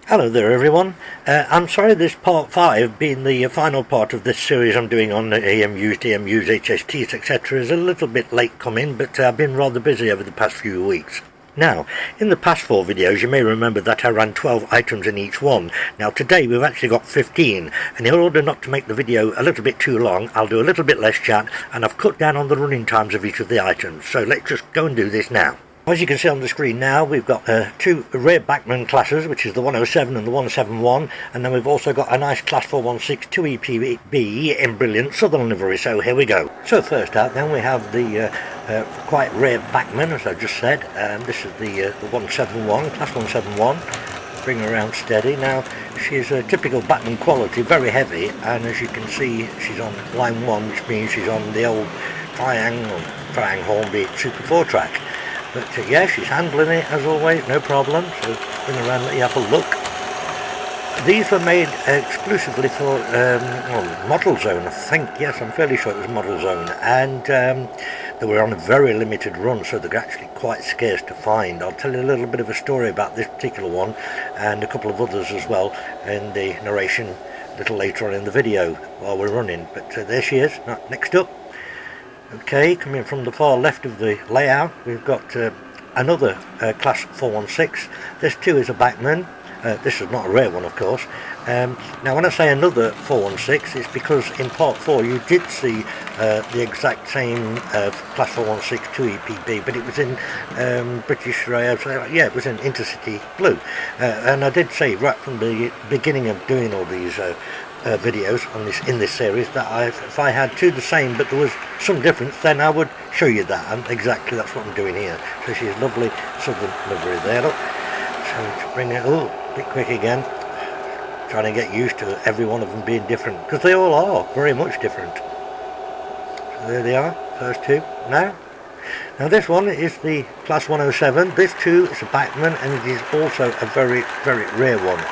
Hello there everyone. I'm sorry this part 5, being the final part of this series I'm doing on the EMUs, DMUs, HSTs etc. is a little bit late coming, but I've been rather busy over the past few weeks. Now, in the past 4 videos you may remember that I ran 12 items in each one. Now today we've actually got 15, and in order not to make the video a little bit too long, I'll do a little bit less chat, and I've cut down on the running times of each of the items. So let's just go and do this now. As you can see on the screen now, we've got 2 rare Bachmann classes, which is the 107 and the 171, and then we've also got a nice Class 416 2EPB in brilliant southern livery, so here we go. So first out then we have the quite rare Bachmann, as I just said. This is the 171, Class 171. Bring her around steady. Now she's a typical Bachmann quality, very heavy, and as you can see she's on line 1, which means she's on the old Triang Hornby Super 4 track. But yeah, she's handling it as always, no problem. So bring her around, let you have a look. These were made exclusively for Model Zone, I think. Yes, I'm fairly sure it was Model Zone. And they were on a very limited run, so they're actually quite scarce to find. I'll tell you a little bit of a story about this particular one and a couple of others as well in the narration a little later on in the video while we're running. But there she is. Next up. Okay, coming from the far left of the layout, we've got another Class 416. This too is a Bachmann. This is not a rare one, of course. Now, when I say another 416, it's because in part 4 you did see the exact same Class 416 2EPB, but it was in British Rail. Yeah, it was in Intercity Blue. And I did say right from the beginning of doing all these videos on in this series that if I had 2 the same but there was some difference, then I would show you that, and exactly that's what I'm doing here. So she's lovely southern livery there, look. So to bring it, oh, a bit quick again, trying to get used to every one of them being different, because they all are very much different. So there they are, first 2 now. Now this one is the Class 107. This too is a Bachmann, and it is also a very, very rare one.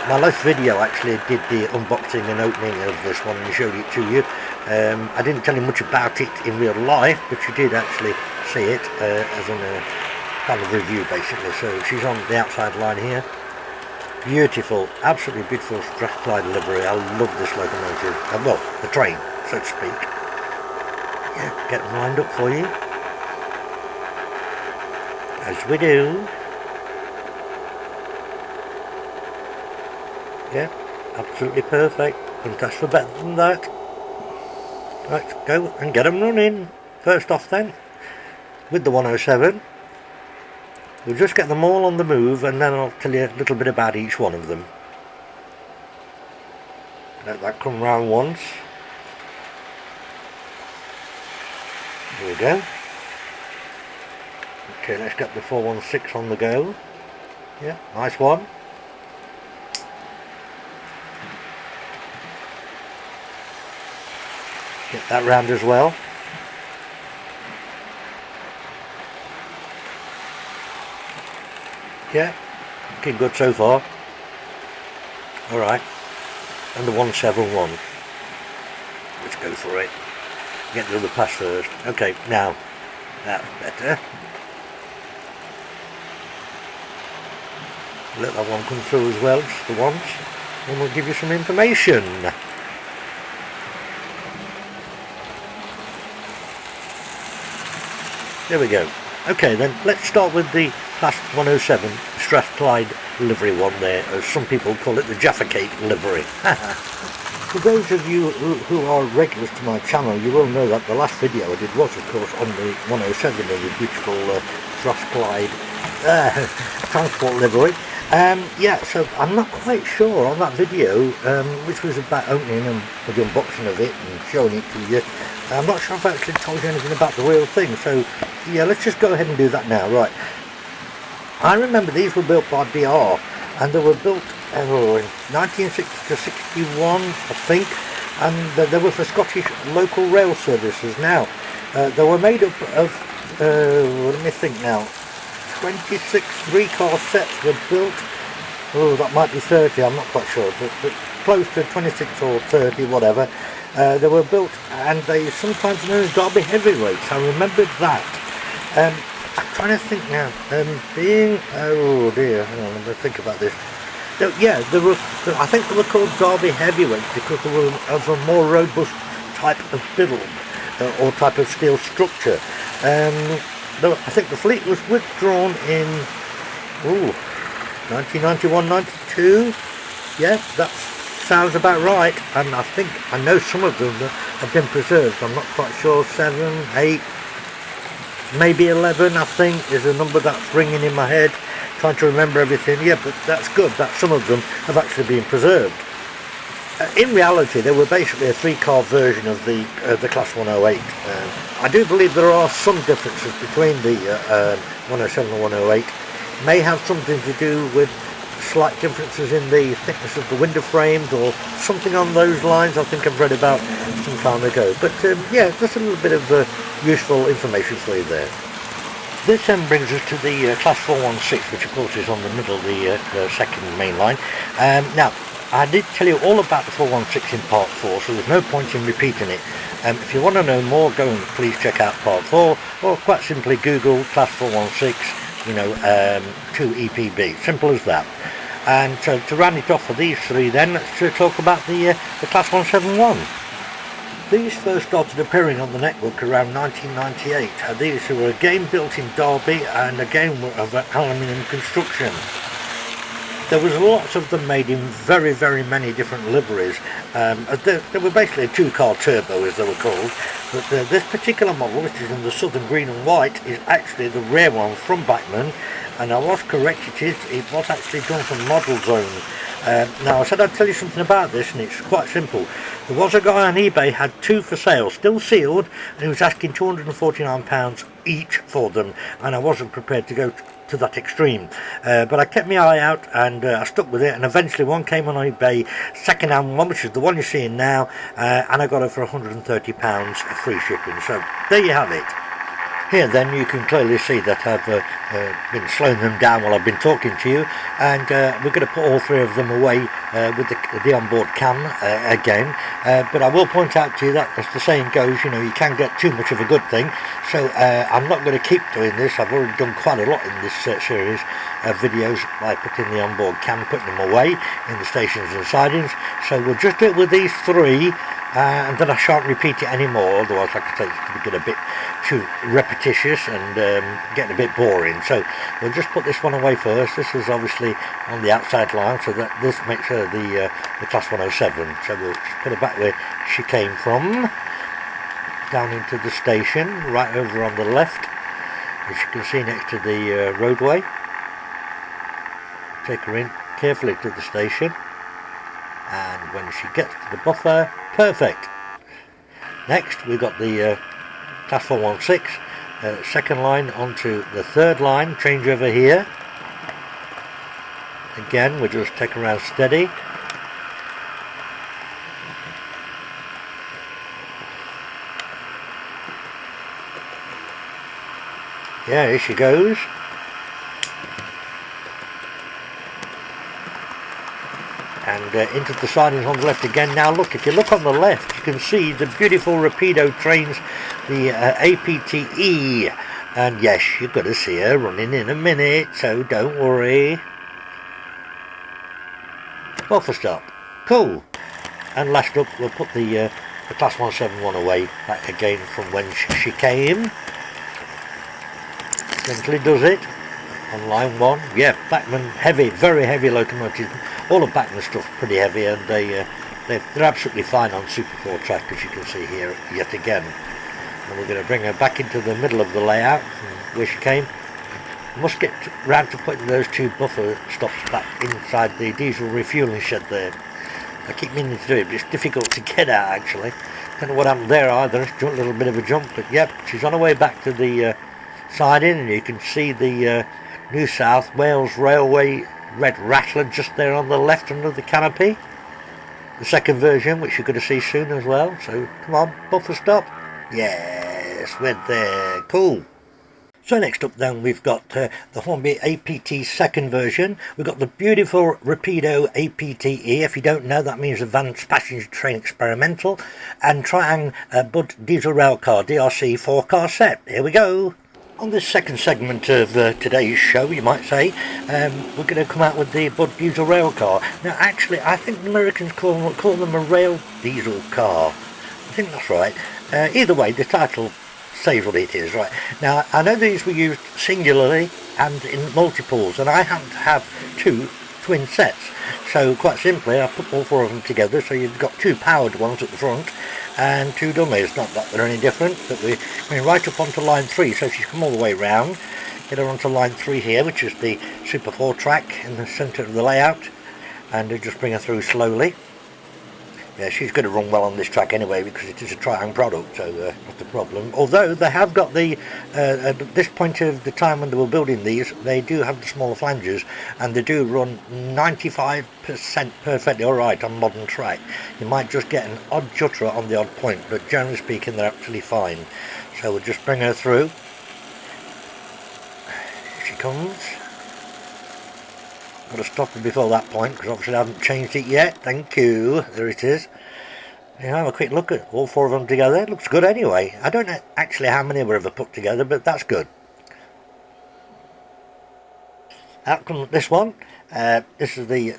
My last video actually did the unboxing and opening of this one and showed it to you. I didn't tell you much about it in real life, but you did actually see it as a kind of review basically. So she's on the outside line here. Beautiful, absolutely beautiful Strathclyde livery. I love this locomotive. Well, the train, so to speak. Yeah, get them lined up for you. As we do. Yeah, absolutely perfect. Couldn't ask for better than that. Let's go and get them running. First off then, with the 107. We'll just get them all on the move, and then I'll tell you a little bit about each one of them. Let that come round once. There we go. Okay, let's get the 416 on the go. Yeah, nice one. Get that round as well. Yeah, looking good so far. Alright, and the 171. Let's go for it. Get the other pass first. Okay, now, that's better. Let that one come through as well, just the once, and we'll give you some information. There we go. Okay then, let's start with the Class 107 Strathclyde livery one there, as some people call it the Jaffa Cake livery. For those of you who are regulars to my channel, you will know that the last video I did was of course on the 107 of the beautiful Strathclyde transport livery. Yeah, so I'm not quite sure on that video, which was about opening and the unboxing of it and showing it to you. I'm not sure if I actually told you anything about the real thing, so yeah, let's just go ahead and do that now. Right, I remember these were built by BR, and they were built in 1960 to 61, I think, and there was the Scottish local rail services. Now, they were made up of, let me think now, 26 3-car sets were built. Oh, that might be 30, I'm not quite sure, but close to 26 or 30, whatever. They were built, and they sometimes known as Derby heavyweights. I remembered that. I'm trying to think now. Oh dear, hang on, let me think about this. Yeah, I think they were called Derby Heavyweights because they were of a more robust type of build or type of steel structure. I think the fleet was withdrawn in 1991, 92. Yeah, that sounds about right. And I know some of them have been preserved. I'm not quite sure. 7, 8, maybe 11. I think is a number that's ringing in my head. Trying to remember everything. Yeah, but that's good that some of them have actually been preserved. In reality, they were basically a 3-car version of the Class 108. I do believe there are some differences between the 107 and 108. May have something to do with slight differences in the thickness of the window frames or something on those lines. I think I've read about some time ago. But yeah, just a little bit of useful information for you there. This then brings us to the Class 416, which of course is on the middle of the second main line. Now, I did tell you all about the 416 in part 4, so there's no point in repeating it. If you want to know more, go and please check out part 4, or quite simply Google Class 416, 2EPB, simple as that. And so to round it off for these three then, let's talk about the Class 171. These first started appearing on the network around 1998. These were again built in Derby and again were of aluminium construction. There was lots of them made in very, very many different liveries. They were basically a 2-car turbo as they were called, but this particular model, which is in the southern green and white, is actually the rare one from Bachmann, and I was corrected, it was actually done from Model Zone. Now I said I'd tell you something about this, and it's quite simple. There was a guy on eBay had 2 for sale, still sealed, and he was asking £249 each for them, and I wasn't prepared to go to that extreme, but I kept my eye out and I stuck with it, and eventually one came on eBay, second-hand one, which is the one you're seeing now, and I got it for £130 free shipping. So there you have it. Here then you can clearly see that I've been slowing them down while I've been talking to you, and we're going to put all 3 of them away with the onboard cam again, but I will point out to you that, as the saying goes, you can get too much of a good thing, so I'm not going to keep doing this. I've already done quite a lot in this series of videos by putting the onboard cam, putting them away in the stations and sidings, so we'll just do it with these 3. And then I shan't repeat it anymore, otherwise like I say it's going to get a bit too repetitious and getting a bit boring. So we'll just put this one away first. This is obviously on the outside line, so that this makes her the Class 107. So we'll just put her back where she came from, down into the station, right over on the left, as you can see next to the roadway. Take her in carefully to the station, and when she gets to the buffer, perfect. Next we've got the Class 416 second line onto the third line, change over here. Again, we'll just take her around steady. Yeah, here she goes. And into the sidings on the left again. Now look, if you look on the left, you can see the beautiful Rapido trains, the APT-E. And yes, you're going to see her running in a minute, so don't worry. Buffer stop. Cool. And last up, we'll put the Class 171 away, back again from when she came. Gently does it. On line 1. Yeah, Bachmann, heavy, very heavy locomotives. All of Bachmann stuff pretty heavy, and they're absolutely fine on Super 4 track, as you can see here yet again. And we're going to bring her back into the middle of the layout where she came. We must get round to putting those 2 buffer stops back inside the diesel refueling shed there. I keep meaning to do it, but it's difficult to get at actually. Don't know what happened there either. It's a little bit of a jump, but yep, she's on her way back to the siding, and you can see the New South Wales Railway red-rattler just there on the left under the canopy. The second version, which you're going to see soon as well. So come on, buffer stop. Yes, we're there. Cool. So next up then we've got the Hornby APT second version. We've got the beautiful Rapido APT-E. If you don't know, that means Advanced Passenger Train Experimental. And Triang Budd Diesel Railcar DRC 4-car set. Here we go. On this second segment of today's show, you might say, we're going to come out with the Budd diesel rail car. Now actually, I think the Americans call them a rail diesel car. I think that's right. Either way, the title says what it is, right? Now, I know these were used singularly and in multiples, and I happen to have two twin sets. So quite simply, I put all four of them together, so you've got two powered ones at the front and two dummies. Not that they're any different, but we're coming right up onto line 3, so she's come all the way round. Get her onto line 3 here, which is the Super 4 track in the centre of the layout, and just bring her through slowly. Yeah, she's going to run well on this track anyway because it is a Triang product, so not a problem. Although they have got the, at this point of the time when they were building these, they do have the smaller flanges, and they do run 95% perfectly alright on modern track. You might just get an odd jutterer on the odd point, but generally speaking they're absolutely fine. So we'll just bring her through. Here she comes. Got to stop her before that point because obviously I haven't changed it yet. Thank you. There it is. Yeah, have a quick look at all four of them together. It looks good anyway. I don't know actually how many were ever put together, but that's good. Out comes this one. This is the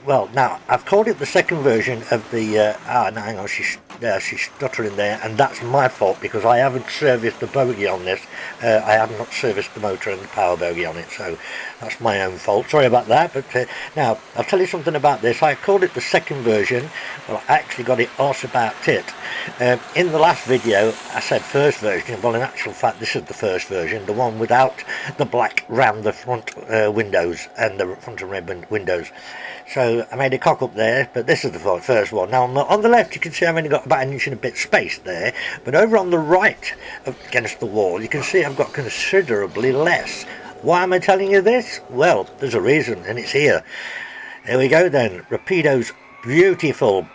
well, now I've called it the second version of the no, hang on, she's stuttering there, and that's my fault because I haven't serviced the bogie on this. I have not serviced the motor and the power bogie on it, so that's my own fault. Sorry about that. But now I'll tell you something about this. I called it the second version. Well, I actually got it arse about it. In the last video I said first version. Well, in actual fact this is the first version, the one without the black round the front windows and the front and rear windows. So I made a cock up there, but this is the first one. Now on the left you can see I've only got about an inch and a bit space there, but over on the right against the wall you can see I've got considerably less. Why am I telling you this? Well, there's a reason, and it's here. Here we go then. Rapido's beautiful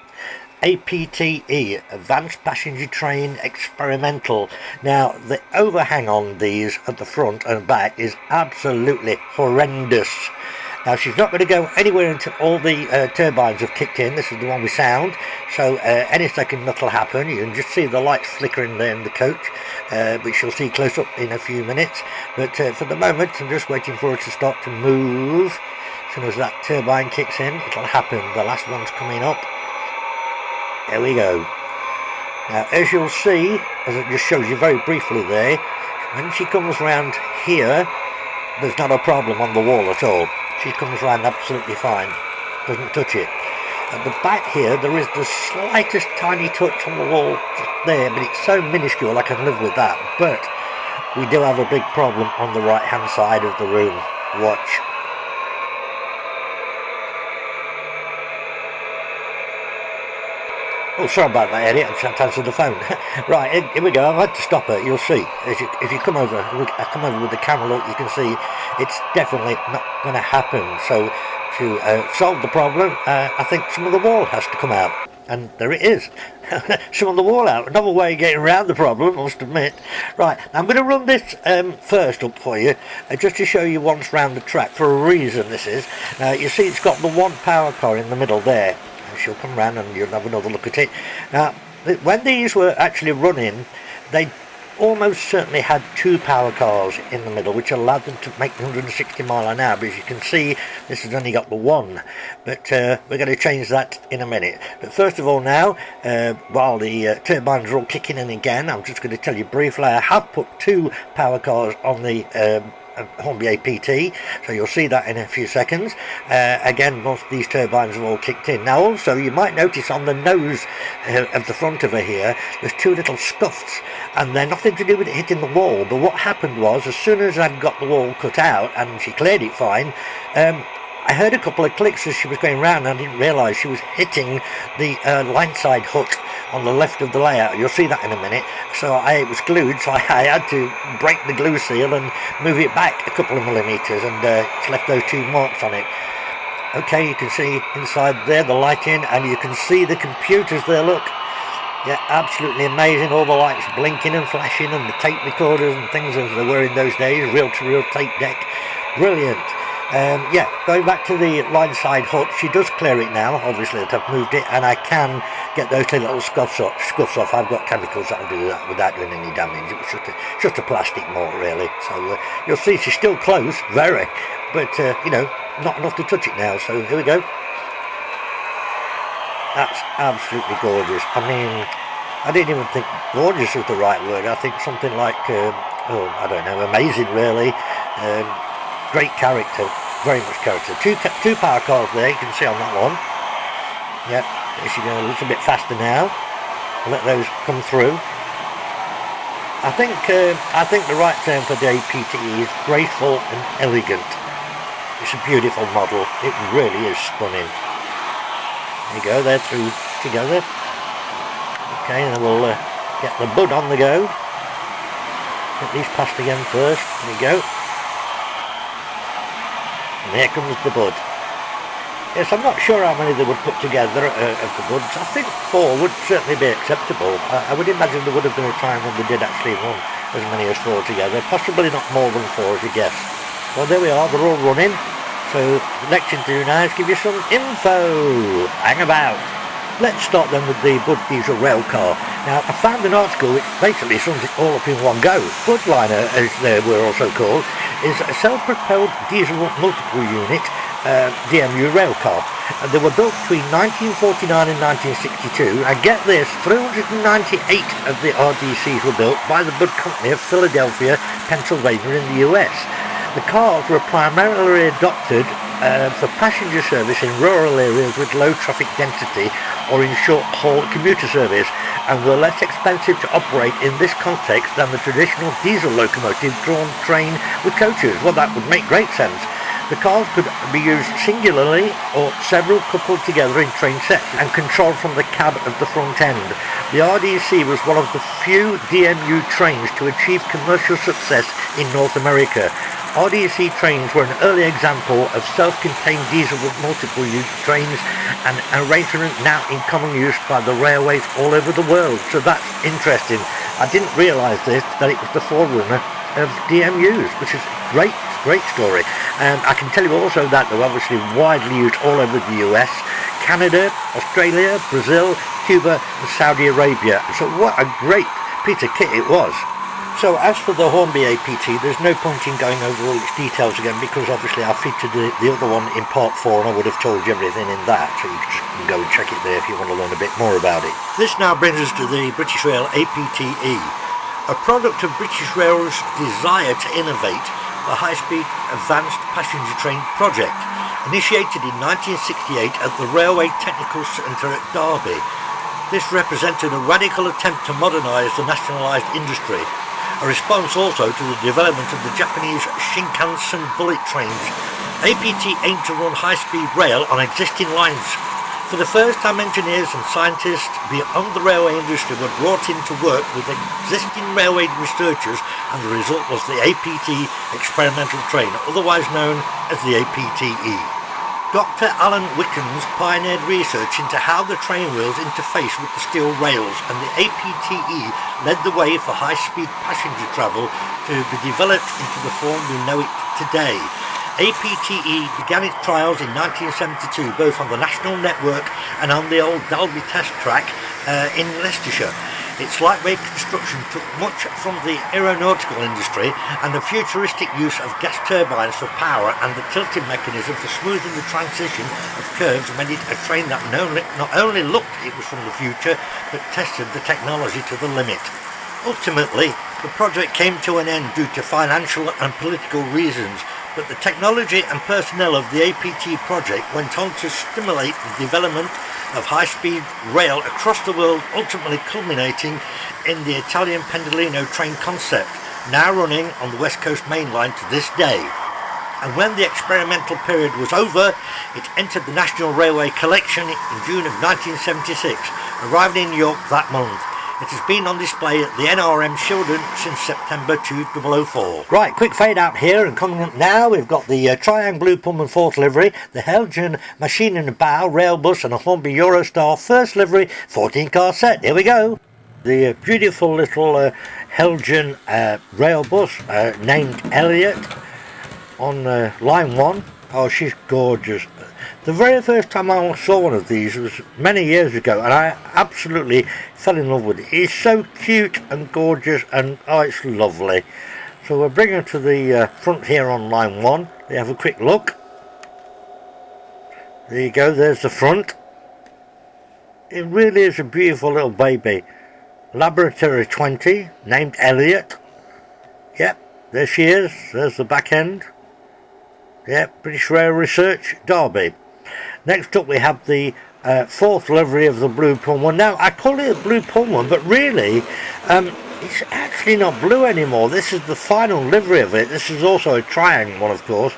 APT-E, Advanced Passenger Train Experimental. Now the overhang on these at the front and back is absolutely horrendous. Now she's not going to go anywhere until all the turbines have kicked in. This is the one with sound, so any second that'll happen. You can just see the lights flickering there in the coach, which you'll see close up in a few minutes. But for the moment I'm just waiting for it to start to move. As soon as that turbine kicks in, it'll happen. The last one's coming up. There we go. Now as you'll see, as it just shows you very briefly there, when she comes round here, there's not a problem on the wall at all. She comes round absolutely fine, doesn't touch it. At the back here there is the slightest tiny touch on the wall just there, but it's so minuscule I can live with that. But we do have a big problem on the right hand side of the room. Watch. Oh, sorry about that, Eddie. I'm trying to answer the phone. Right, here we go. I've had to stop her. You'll see. If you come over, I come over with the camera, look, you can see it's definitely not going to happen. So to solve the problem, I think some of the wall has to come out. And there it is. Some of the wall out. Another way of getting around the problem, I must admit. Right, I'm going to run this first up for you, just to show you once round the track, for a reason this is. You see it's got the one power car in the middle there. She'll come round and you'll have another look at it. Now, when these were actually running, they almost certainly had two power cars in the middle, which allowed them to make 160 mile an hour. But as you can see, this has only got the one. But we're going to change that in a minute. But first of all now, while the turbines are all kicking in again, I'm just going to tell you briefly, I have put two power cars on the Hornby APT, so you'll see that in a few seconds. Again, most of these turbines have all kicked in. Now also you might notice on the nose of the front of her here, there's two little scuffs, and they're nothing to do with it hitting the wall. But what happened was, as soon as I'd got the wall cut out and she cleared it fine, I heard a couple of clicks as she was going round, and I didn't realise she was hitting the line side hook on the left of the layout. You'll see that in a minute. So it was glued, so I had to break the glue seal and move it back a couple of millimetres, and it's left those two marks on it. Okay, you can see inside there the lighting, and you can see the computers there, look. Yeah, absolutely amazing. All the lights blinking and flashing, and the tape recorders and things as they were in those days, reel-to-reel tape deck. Brilliant. Yeah, going back to the line side hut, she does clear it now, obviously that I've moved it, and I can get those little scuffs off. I've got chemicals that'll do that without doing any damage. It was just a plastic mort really. So you'll see she's still close, very, but you know, not enough to touch it now. So here we go. That's absolutely gorgeous. I mean, I didn't even think gorgeous was the right word. I think something like, I don't know, amazing really. Great character, very much character. Two power cars there, you can see on that one. Yep, there she goes a little bit faster now. I'll let those come through. I think the right term for the APT-E is graceful and elegant. It's a beautiful model. It really is stunning. There you go, they're through together. Okay, and then we'll get the Budd on the go. Get these passed again first. There you go. And here comes the Budd. Yes, I'm not sure how many they would put together of the Budds. I think 4 would certainly be acceptable. I would imagine there would have been a time when they did actually run as many as 4 together. Possibly not more than 4 as you guess. Well, there we are, they're all running. So the next thing to do now is give you some info. Hang about. Let's start then with the Budd diesel rail car. Now, I found an article which basically sums it all up in one go. Buddliner, as they were also called, is a self-propelled diesel multiple unit DMU rail car. And they were built between 1949 and 1962. And get this, 398 of the RDCs were built by the Budd Company of Philadelphia, Pennsylvania in the US. The cars were primarily adopted for passenger service in rural areas with low traffic density or in short-haul commuter service, and were less expensive to operate in this context than the traditional diesel locomotive drawn train with coaches. Well, that would make great sense. The cars could be used singularly or several coupled together in train sets and controlled from the cab of the front end. The RDC was one of the few DMU trains to achieve commercial success in North America. RDC trains were an early example of self-contained diesel with multiple use trains, and an arrangement now in common use by the railways all over the world. So that's interesting. I didn't realise this, that it was the forerunner of DMUs, which is great story. And I can tell you also that they're obviously widely used all over the US, Canada, Australia, Brazil, Cuba and Saudi Arabia. So what a great piece of kit it was. So as for the Hornby APT, there's no point in going over all its details again, because obviously I featured the other one in part 4 and I would have told you everything in that, so you can go and check it there if you want to learn a bit more about it. This now brings us to the British Rail APT-E, a product of British Rail's desire to innovate the high-speed advanced passenger train project, initiated in 1968 at the Railway Technical Centre at Derby. This represented a radical attempt to modernise the nationalised industry, a response also to the development of the Japanese Shinkansen bullet trains. APT aimed to run high-speed rail on existing lines. For the first time, engineers and scientists beyond the railway industry were brought in to work with existing railway researchers, and the result was the APT experimental train, otherwise known as the APT-E. Dr. Alan Wickens pioneered research into how the train wheels interface with the steel rails, and the APT-E led the way for high-speed passenger travel to be developed into the form we know it today. APT-E began its trials in 1972, both on the national network and on the old Dalby test track in Leicestershire. Its lightweight construction took much from the aeronautical industry, and the futuristic use of gas turbines for power and the tilting mechanism for smoothing the transition of curves made it a train that not only looked it was from the future, but tested the technology to the limit. Ultimately, the project came to an end due to financial and political reasons, but the technology and personnel of the APT project went on to stimulate the development of high-speed rail across the world, ultimately culminating in the Italian Pendolino train concept, now running on the West Coast Main Line to this day. And when the experimental period was over, it entered the National Railway Collection in June of 1976, arriving in New York that month. It has been on display at the NRM Shildon since September 2004. Right, quick fade out here, and coming up now we've got the Triang Blue Pullman 4th livery, the Heljan Machinenbau Railbus and a Hornby Eurostar 1st livery 14 car set. Here we go. The beautiful little Heljan Railbus named Elliot on line 1. Oh, she's gorgeous. The very first time I saw one of these was many years ago, and I absolutely fell in love with it. It's so cute and gorgeous, and oh, it's lovely. So we're bringing her to the front here on line 1. We have a quick look. There you go, there's the front. It really is a beautiful little baby. Laboratory 20, named Elliot. Yep, there she is. There's the back end. Yep, British Rail Research, Derby. Next up we have the 4th livery of the blue Pullman. Now, I call it a blue Pullman, but really, it's actually not blue anymore. This is the final livery of it. This is also a Triang one, of course.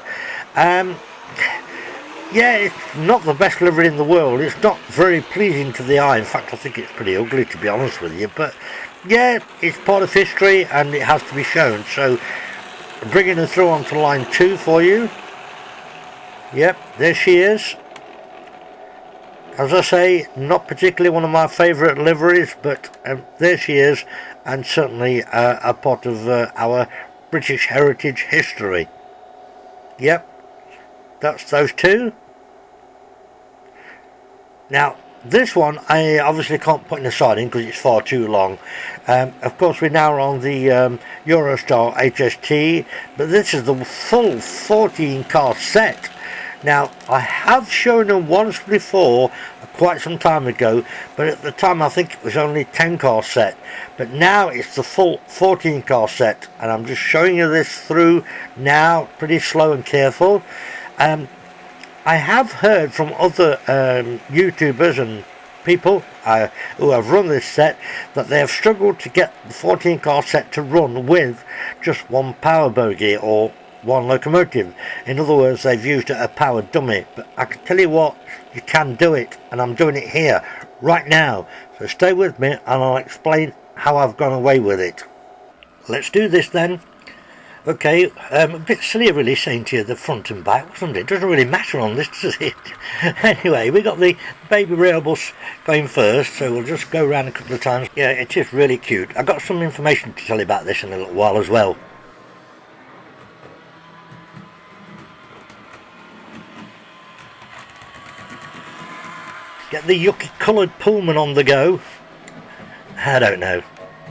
Yeah, it's not the best livery in the world. It's not very pleasing to the eye. In fact, I think it's pretty ugly, to be honest with you. But yeah, it's part of history and it has to be shown. So bringing her through onto line 2 for you. Yep, there she is. As I say, not particularly one of my favourite liveries, but there she is, and certainly a part of our British heritage history. Yep, that's those two. Now, this one I obviously can't put in the siding because it's far too long. Of course, we're now on the Eurostar HST, but this is the full 14 car set. Now, I have shown them once before, quite some time ago, but at the time I think it was only 10 car set. But now it's the full 14 car set, and I'm just showing you this through now, pretty slow and careful. I have heard from other YouTubers and people who have run this set that they have struggled to get the 14 car set to run with just one power bogie or one locomotive. In other words, they've used a power dummy. But I can tell you what, you can do it, and I'm doing it here right now. So stay with me and I'll explain how I've gone away with it. Let's do this then. Okay, a bit silly really saying to you the front and back, wasn't it? It doesn't really matter on this, does it? Anyway, we got the baby Railbus going first, so we'll just go around a couple of times. Yeah, it is really cute. I've got some information to tell you about this in a little while as well. Get the yucky coloured Pullman on the go. I don't know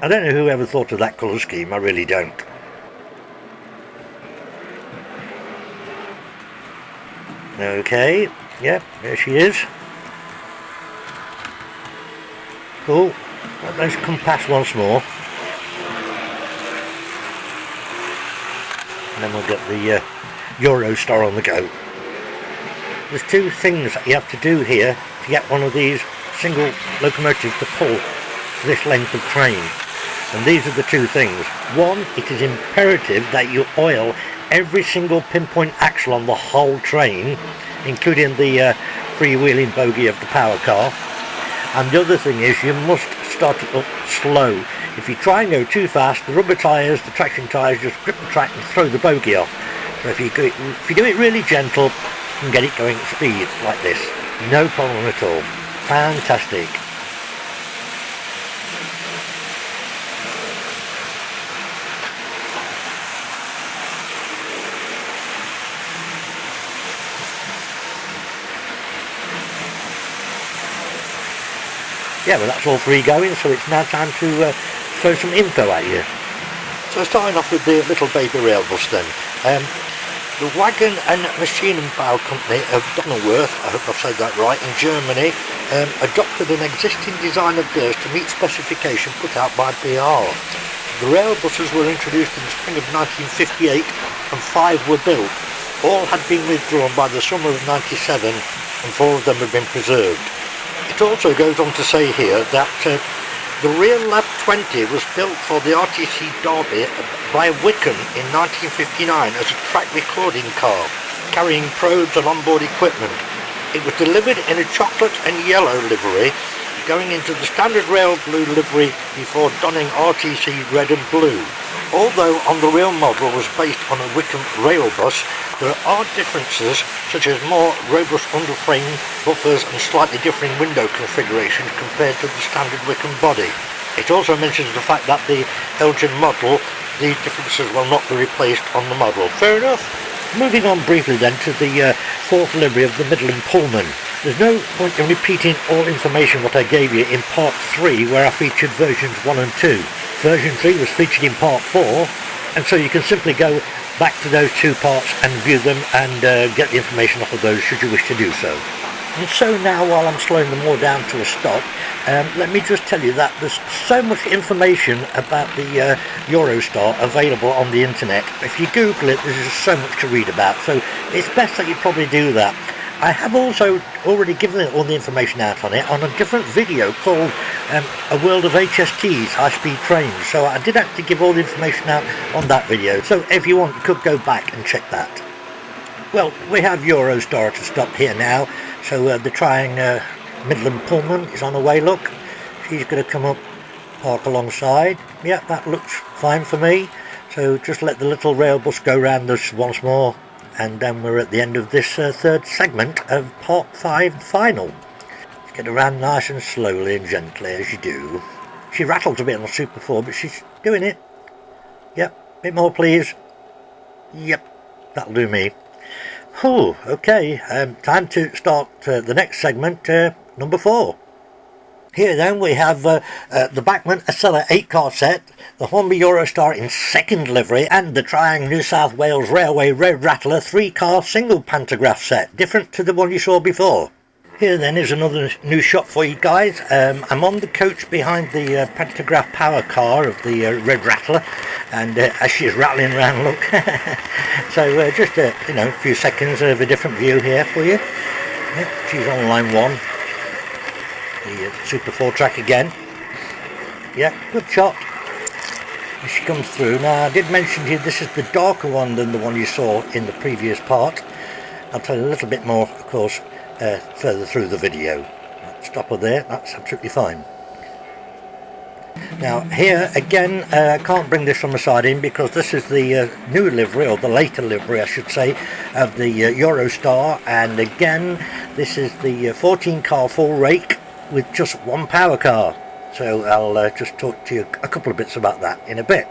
who ever thought of that colour scheme, I really don't. Okay, yeah, there she is. Cool, let those come past once more. And then we'll get the Eurostar on the go. There's two things that you have to do here to get one of these single locomotives to pull this length of train. And these are the two things. One, it is imperative that you oil every single pinpoint axle on the whole train, including the freewheeling bogie of the power car. And the other thing is you must start it up slow. If you try and go too fast, the rubber tyres, the traction tyres just grip the track and throw the bogie off. So if you do it really gentle, you can get it going at speed like this. No problem at all. Fantastic. Yeah, well, that's all three going, so it's now time to throw some info at you. So starting off with the little baby Railbus then. The Wagon and Machinenbau company of Donauwörth, I hope I've said that right, in Germany, adopted an existing design of theirs to meet specification put out by BR. The Railbuses were introduced in the spring of 1958 and 5 were built. All had been withdrawn by the summer of 97 and 4 of them have been preserved. It also goes on to say here that the rear Lab 20 was built for the RTC Derby by Wickham in 1959 as a track recording car, carrying probes and onboard equipment. It was delivered in a chocolate and yellow livery, going into the standard rail blue livery before donning RTC red and blue. Although on the real model was based on a Wickham Railbus, there are differences such as more robust underframe buffers and slightly differing window configurations compared to the standard Wickham body. It also mentions the fact that the Heljan model, these differences will not be replaced on the model. Fair enough. Moving on briefly then to the fourth livery of the Midland Pullman. There's no point in repeating all information what I gave you in part 3 where I featured versions 1 and 2. Version 3 was featured in part 4, and so you can simply go back to those two parts and view them and get the information off of those should you wish to do so. And so now, while I'm slowing them all down to a stop, let me just tell you that there's so much information about the Eurostar available on the internet. If you Google it, there's just so much to read about, so it's best that you probably do that. I have also already given all the information out on it on a different video called A World of HSTs, High-Speed Trains, so I did actually give all the information out on that video, so if you want you could go back and check that. Well, we have Eurostar to stop here now, so the Triang Midland Pullman is on her way. Look, she's going to come up, park alongside. Yeah, that looks fine for me, so just let the little Railbus go round us once more. And then we're at the end of this third segment of part 5, the final. Let's get around nice and slowly and gently as you do. She rattles a bit on the Super 4, but she's doing it. Yep, bit more please. Yep, that'll do me. Oh, okay, time to start the next segment, number 4. Here then we have the Bachmann Acela 8-car set, the Hornby Eurostar in second livery, and the Triang New South Wales Railway red-rattler 3-car single pantograph set, different to the one you saw before. Here then is another new shot for you guys. I'm on the coach behind the pantograph power car of the red-rattler, and as she's rattling around, look. So just a few seconds of a different view here for you. Yep, she's on line 1. The Super 4 track again. Yeah, good shot. As she comes through. Now I did mention to you this is the darker one than the one you saw in the previous part. I'll tell you a little bit more, of course, further through the video. Stop her there, that's absolutely fine. Now here again, I can't bring this from the side in because this is the new livery, or the later livery I should say, of the Eurostar, and again this is the 14-car full rake with just one power car, so I'll just talk to you a couple of bits about that in a bit.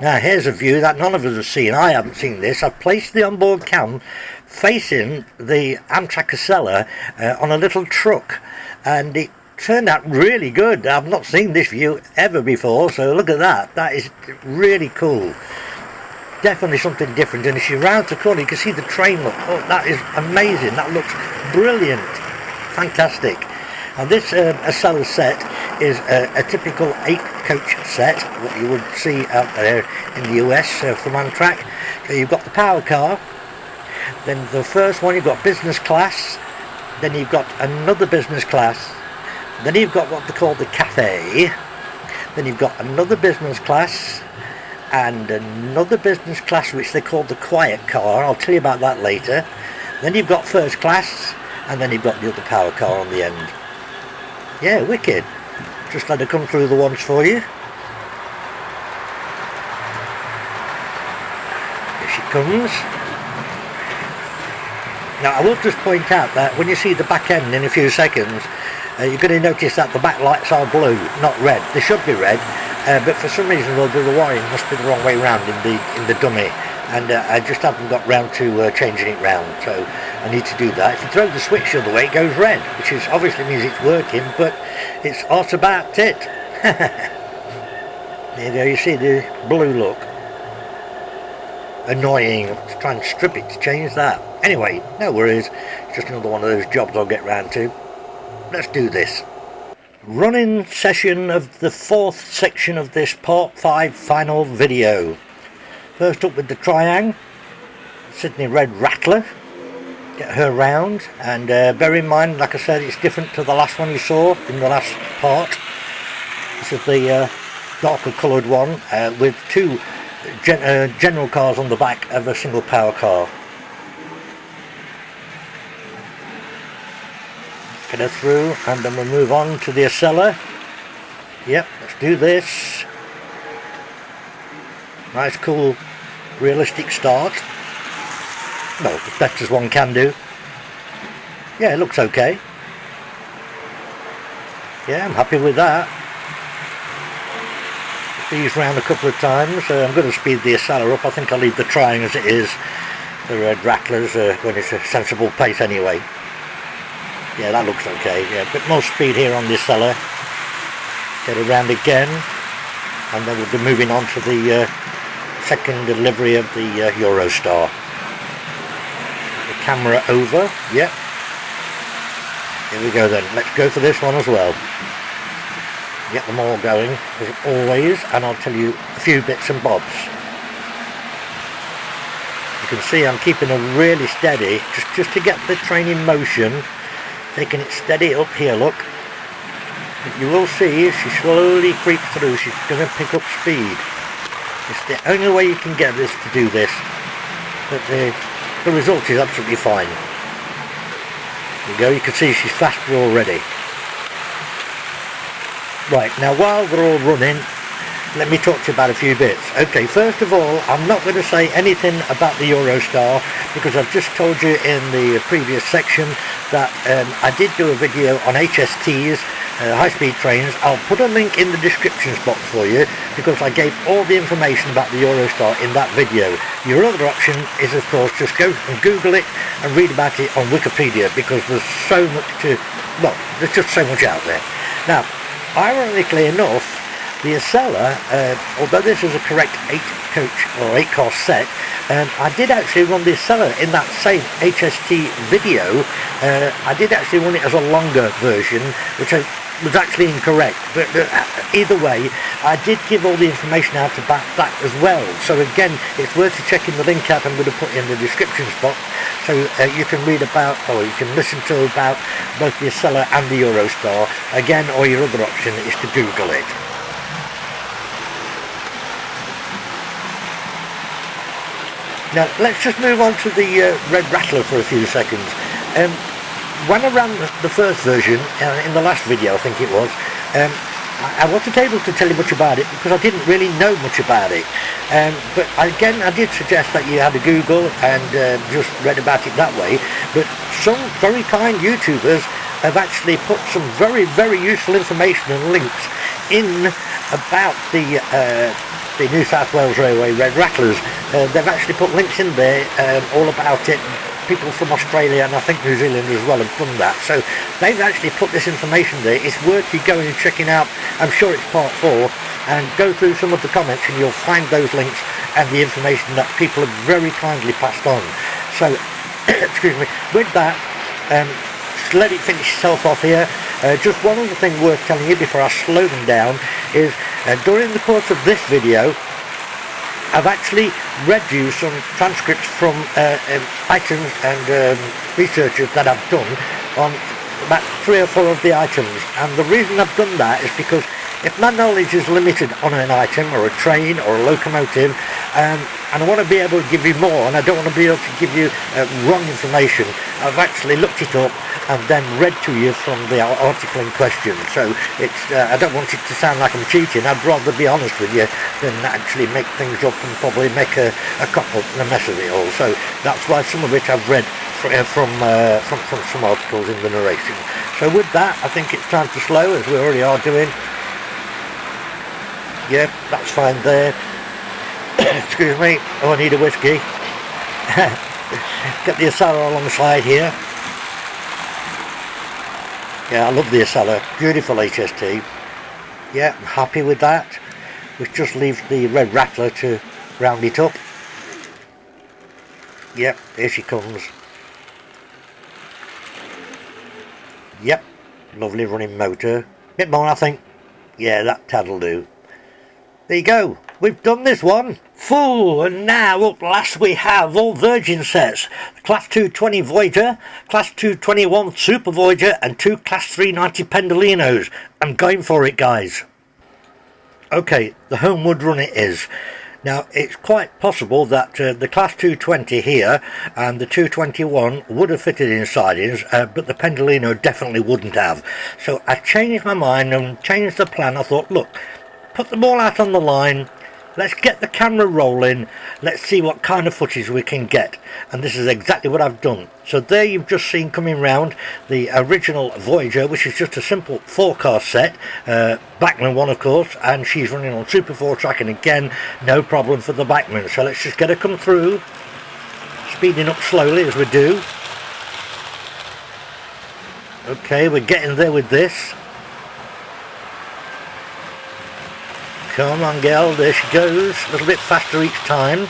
Now here's a view that none of us have seen. I haven't seen this. I've placed the onboard cam facing the Amtrak Acela on a little truck, and it turned out really good. I've not seen this view ever before, so look at that. That is really cool. Definitely something different, and as you round the corner you can see the train. Look, oh, that is amazing. That looks brilliant, fantastic. And this Acela set is a typical 8-coach set, what you would see out there in the US from Amtrak. So you've got the power car, then the first one you've got business class, then you've got another business class, then you've got what they call the cafe, then you've got another business class, and another business class which they call the quiet car. I'll tell you about that later. Then you've got first class, and then you've got the other power car on the end. Yeah, wicked. Just let her come through the ones for you. Here she comes. Now I will just point out that when you see the back end in a few seconds, you're going to notice that the back lights are blue, not red. They should be red, but for some reason the wiring must be the wrong way round in the dummy, and I just haven't got round to changing it round, so I need to do that. If you throw the switch the other way, it goes red, which is obviously means it's working, but it's all about it. There you go, you see the blue look. Annoying. Let's try and strip it to change that. Anyway, no worries. It's just another one of those jobs I'll get round to. Let's do this. Running session of the 4th section of this part 5 final video. First up with the Triang, Sydney red-rattler. Get her round, and bear in mind, like I said, it's different to the last one you saw in the last part. This is the darker coloured one with 2 general cars on the back of a single power car. Get her through, and then we'll move on to the Acela. Yep, let's do this. Nice, cool, realistic start. Well, as best as one can do. Yeah, it looks okay. Yeah, I'm happy with that. These round a couple of times. I'm going to speed the Acela up. I think I'll leave the Triang as it is. the red rattlers when it's a sensible pace anyway. Yeah, that looks okay. Yeah, a bit more speed here on the Acela. Get around again, and then we'll be moving on to the second delivery of the Eurostar. The camera over. Yep. Here we go then. Let's go for this one as well. Get them all going as always, and I'll tell you a few bits and bobs. You can see I'm keeping her really steady just to get the train in motion, taking it steady up here, look. But you will see as she slowly creeps through, she's going to pick up speed. It's the only way you can get this to do this, but the result is absolutely fine. There you go, you can see she's faster already. Right, now while we're all running, let me talk to you about a few bits. Okay, first of all, I'm not going to say anything about the Eurostar because I've just told you in the previous section that I did do a video on HSTs, high-speed trains. I'll put a link in the descriptions box for you because I gave all the information about the Eurostar in that video. Your other option is, of course, just go and Google it and read about it on Wikipedia because there's so much there's just so much out there. Now, ironically enough, the Acela, although this is a correct 8-coach or 8-car set, I did actually run the Acela in that same HST video. I did actually run it as a longer version, which was actually incorrect, but either way, I did give all the information out about that as well. So again, it's worth checking the link out I'm going to put in the descriptions box, so you can read about, or you can listen to about both the Acela and the Eurostar. Again, or your other option is to Google it. Now let's just move on to the red rattler for a few seconds. When I ran the first version, in the last video I think it was, I wasn't able to tell you much about it because I didn't really know much about it. But again, I did suggest that you had a Google and just read about it that way. But some very kind YouTubers have actually put some very, very useful information and links in about the New South Wales Railway red rattlers. They've actually put links in there all about it. People from Australia and I think New Zealand as well have done that, so they've actually put this information there. It's worth you going and checking out. I'm sure it's part 4, and go through some of the comments and you'll find those links and the information that people have very kindly passed on. So excuse me, with that, just let it finish itself off here. Just one other thing worth telling you before I slow them down is during the course of this video I've actually read you some transcripts from items and researches that I've done on about 3 or 4 of the items, and the reason I've done that is because if my knowledge is limited on an item or a train or a locomotive, and I want to be able to give you more, and I don't want to be able to give you wrong information, I've actually looked it up and then read to you from the article in question. So it's I don't want it to sound like I'm cheating. I'd rather be honest with you than actually make things up and probably make a cock up and a mess of it all. So that's why some of it I've read from some articles in the narration. So with that, I think it's time to slow, as we already are doing. Yeah, that's fine there. Excuse me, oh, I need a whiskey. Get the Acela alongside here. Yeah, I love the Acela, beautiful HST. Yeah, I'm happy with that. Which just leaves the red rattler to round it up. Yep, here she comes. Yep, lovely running motor. Bit more, I think. Yeah, that'll do. There you go, we've done this one. Full, and now up last we have all Virgin sets. Class 220 Voyager, Class 221 Super Voyager and 2 Class 390 Pendolinos. I'm going for it, guys. Okay, the homeward run it is. Now, it's quite possible that the Class 220 here and the 221 would have fitted in sidings, but the Pendolino definitely wouldn't have. So I changed my mind and changed the plan. I thought, look, put them all out on the line, let's get the camera rolling, let's see what kind of footage we can get. And this is exactly what I've done. So there you've just seen coming round the original Voyager, which is just a simple 4-car set, Bachmann one of course, and she's running on Super 4 track, and again no problem for the Bachmann. So let's just get her come through, speeding up slowly as we do. Okay, we're getting there with this. Come on, girl, there she goes. A little bit faster each time.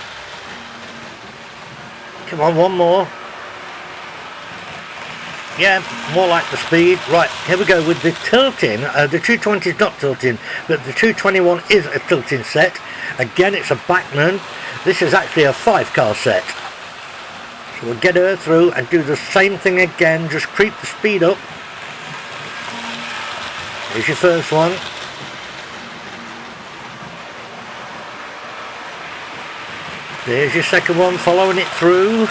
Come on, one more. Yeah, more like the speed. Right, here we go with the tilting. The 220 is not tilting, but the 221 is a tilting set. Again, it's a Bachmann. This is actually a 5-car set. So we'll get her through and do the same thing again. Just creep the speed up. Here's your first one. There's your second one, following it through.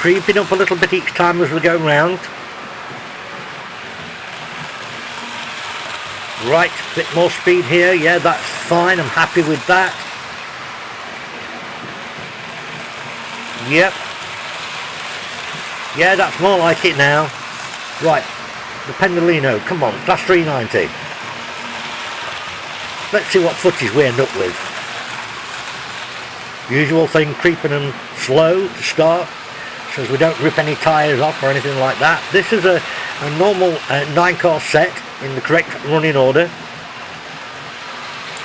Creeping up a little bit each time as we go round. Right, a bit more speed here. Yeah, that's fine. I'm happy with that. Yep. Yeah, that's more like it now. Right, the Pendolino. Come on, class 390. Let's see what footage we end up with. Usual thing, creeping and slow to start, so as we don't rip any tyres off or anything like that. This is a normal 9-car set in the correct running order.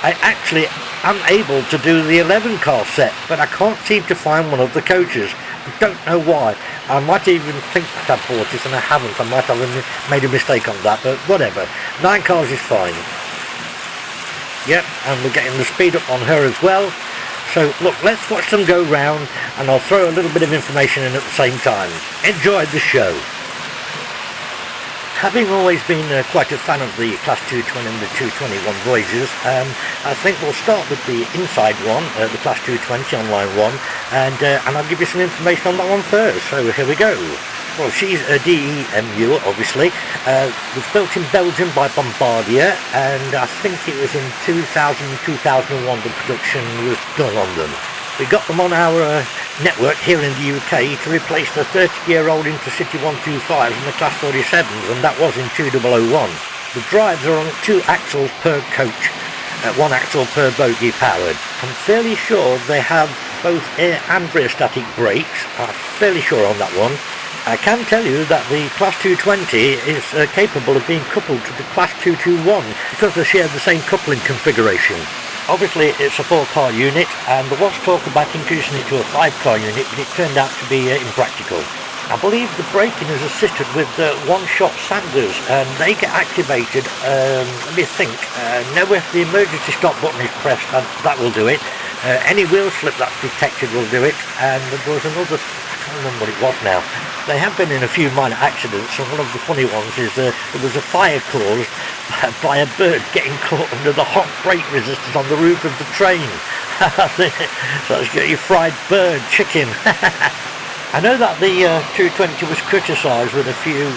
I actually am able to do the 11-car set, but I can't seem to find one of the coaches. I don't know why. I might even think that I bought it and I haven't. I might have made a mistake on that, but whatever. 9 cars is fine. Yep, and we're getting the speed up on her as well. So look, let's watch them go round, and I'll throw a little bit of information in at the same time. Enjoy the show. Having always been quite a fan of the Class 220 and the 221 Voyagers, I think we'll start with the inside one, the Class 220 online one, and I'll give you some information on that one first. So here we go. Well, she's a DEMU, obviously. It was built in Belgium by Bombardier, and I think it was in 2000-2001 the production was done on them. We got them on our network here in the UK to replace the 30-year-old Intercity 125s and the Class 47s, and that was in 2001. The drives are on 2 axles per coach, 1 axle per bogie powered. I'm fairly sure they have both air and rear-static brakes. I'm fairly sure on that one. I can tell you that the Class 220 is capable of being coupled to the Class 221 because they share the same coupling configuration. Obviously it's a 4-car unit, and there was talk about increasing it to a 5-car unit, but it turned out to be impractical. I believe the braking is assisted with one-shot sanders, and they get activated, let me think, now if the emergency stop button is pressed, that will do it. Any wheel slip that's detected will do it, and there was another, I can't remember what it was now. They have been in a few minor accidents, and one of the funny ones is there was a fire caused by a bird getting caught under the hot brake resistors on the roof of the train. So it's got your fried bird, chicken. I know that the 220 was criticised with a few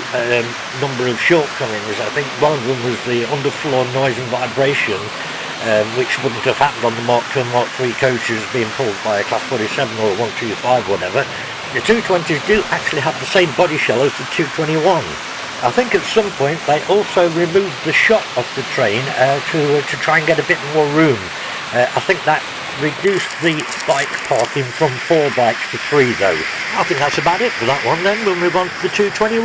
number of shortcomings. I think one of them was the underfloor noise and vibration, which wouldn't have happened on the Mark II and Mark III coaches being pulled by a Class 47 or a 125, whatever. The 220s do actually have the same body shell as the 221. I think at some point they also removed the shot of the train to try and get a bit more room. I think that reduced the bike parking from 4 bikes to 3 though. I think that's about it for that one. Then we'll move on to the 221.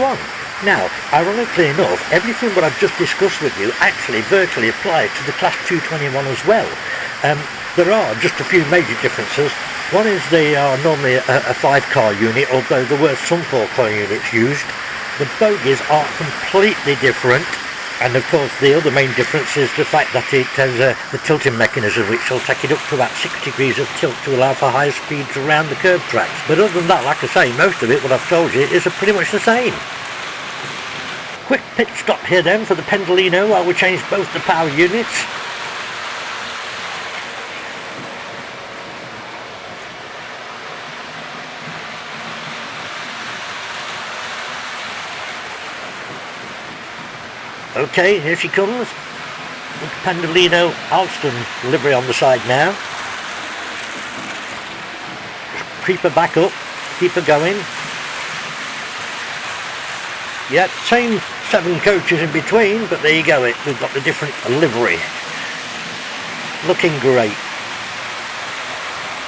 Now, ironically enough, everything that I've just discussed with you actually virtually applies to the Class 221 as well. There are just a few major differences. One is they are normally a 5-car unit, although there were some 4-car units used. The bogies are completely different, and of course the other main difference is the fact that it has the tilting mechanism, which will take it up to about 6 degrees of tilt to allow for higher speeds around the curb tracks. But other than that, like I say, most of it, what I've told you, is pretty much the same. Quick pit stop here then for the Pendolino while we change both the power units. Okay, here she comes. With Pendolino Alston livery on the side now. Creep her back up, keep her going. Yeah, same 7 coaches in between, but there you go, we've got the different livery. Looking great.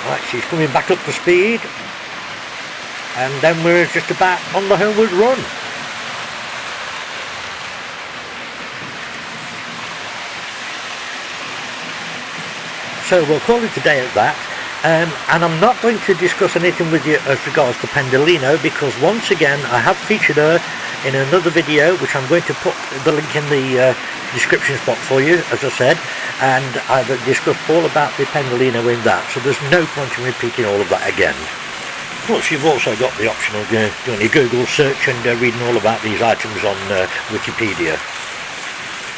Right, she's coming back up to speed. and then we're just about on the homeward run. So we'll call it a day at that, and I'm not going to discuss anything with you as regards to Pendolino, because once again I have featured her in another video, which I'm going to put the link in the description spot for you, as I said, and I've discussed all about the Pendolino in that, so there's no point in repeating all of that again. Plus you've also got the option of doing your Google search and reading all about these items on Wikipedia.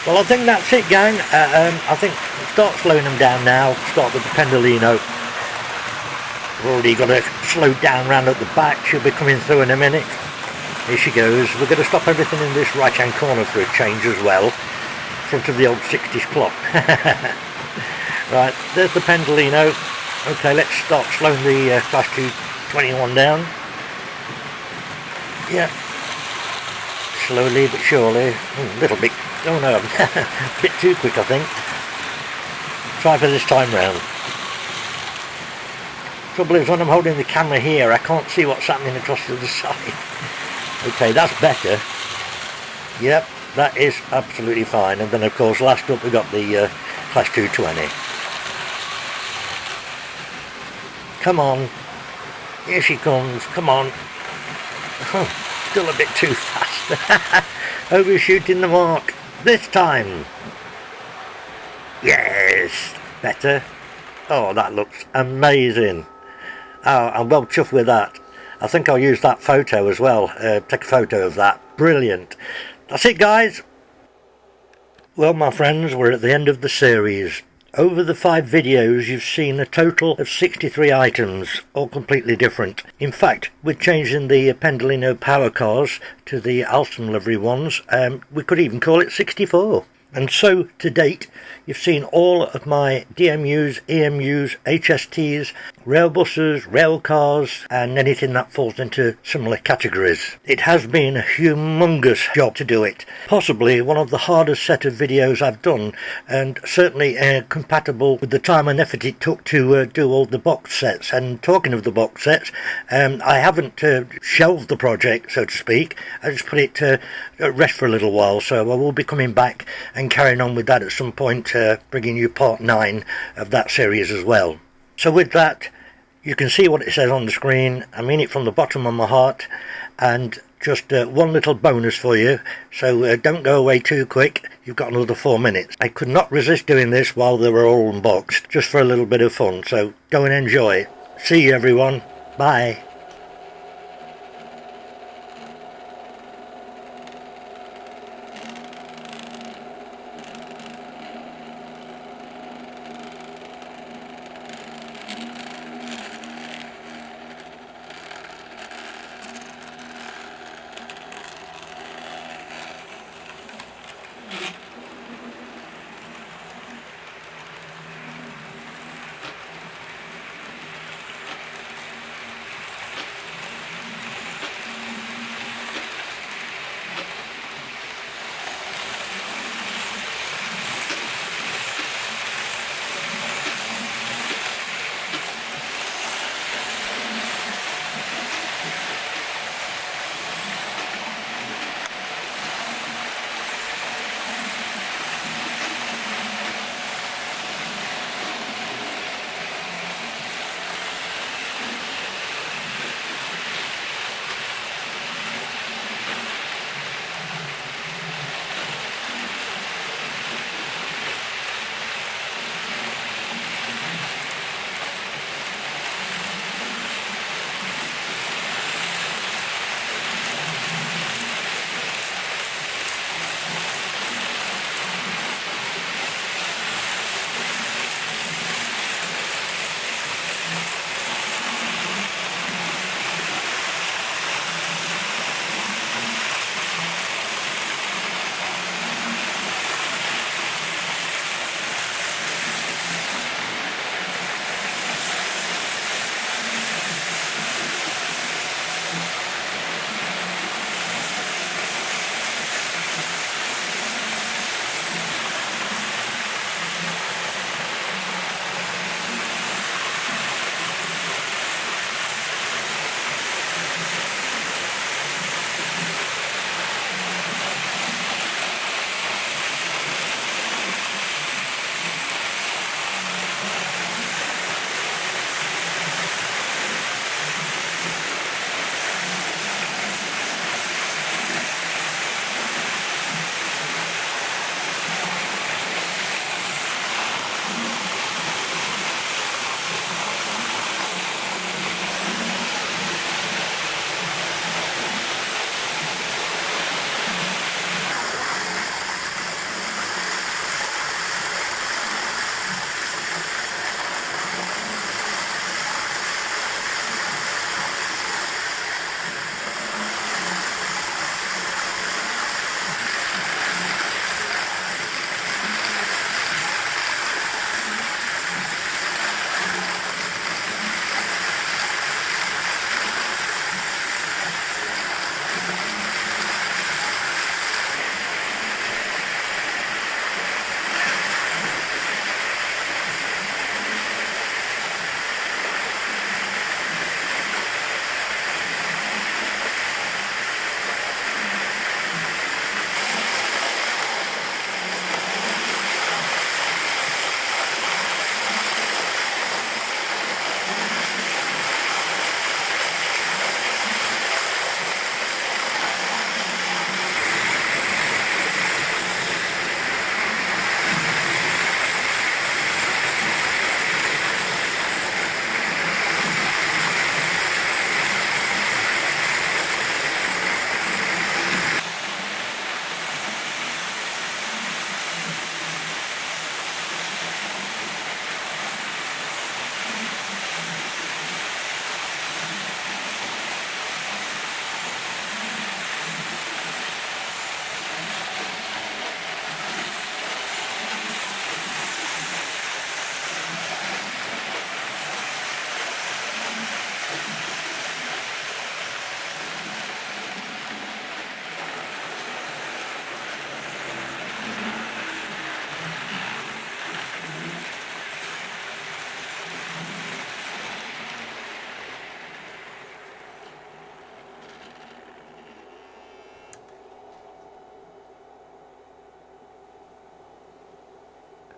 Well, I think that's it, gang. I think start slowing them down now. Start with the Pendolino. We've already got to slow down round at the back. She'll be coming through in a minute. Here she goes. We're going to stop everything in this right hand corner for a change as well. Front of the old 60s clock. Right, there's the Pendolino. Okay, let's start slowing the Class 2 21 down. Yeah. Slowly but surely. A little bit. Oh no, a bit too quick I think. Try for this time round. Trouble is, when I'm holding the camera here I can't see what's happening across the other side. Okay, that's better. Yep, that is absolutely fine. And then of course last up we got the Class 220. Come on. Here she comes, come on. Still a bit too fast. Overshooting the mark. This time. Yes, better. Oh, that looks amazing. Oh, I'm well chuffed with that. I think I'll use that photo as well. Take a photo of that. Brilliant. That's it, guys. Well, my friends, we're at the end of the series. Over the 5 videos you've seen a total of 63 items, all completely different. In fact, with changing the Pendolino power cars to the Alstom livery ones, we could even call it 64. And so, to date, you've seen all of my DMUs, EMUs, HSTs, Railbuses, Railcars, and anything that falls into similar categories. It has been a humongous job to do it. Possibly one of the hardest set of videos I've done, and certainly compatible with the time and effort it took to do all the box sets. And talking of the box sets, I haven't shelved the project, so to speak. I just put it at rest for a little while, so I will be coming back and carrying on with that at some point, bringing you part 9 of that series as well. So with that, you can see what it says on the screen. I mean it from the bottom of my heart. And just one little bonus for you, so don't go away too quick. You've got another 4 minutes. I could not resist doing this while they were all unboxed, just for a little bit of fun, so go and enjoy. See you everyone. Bye.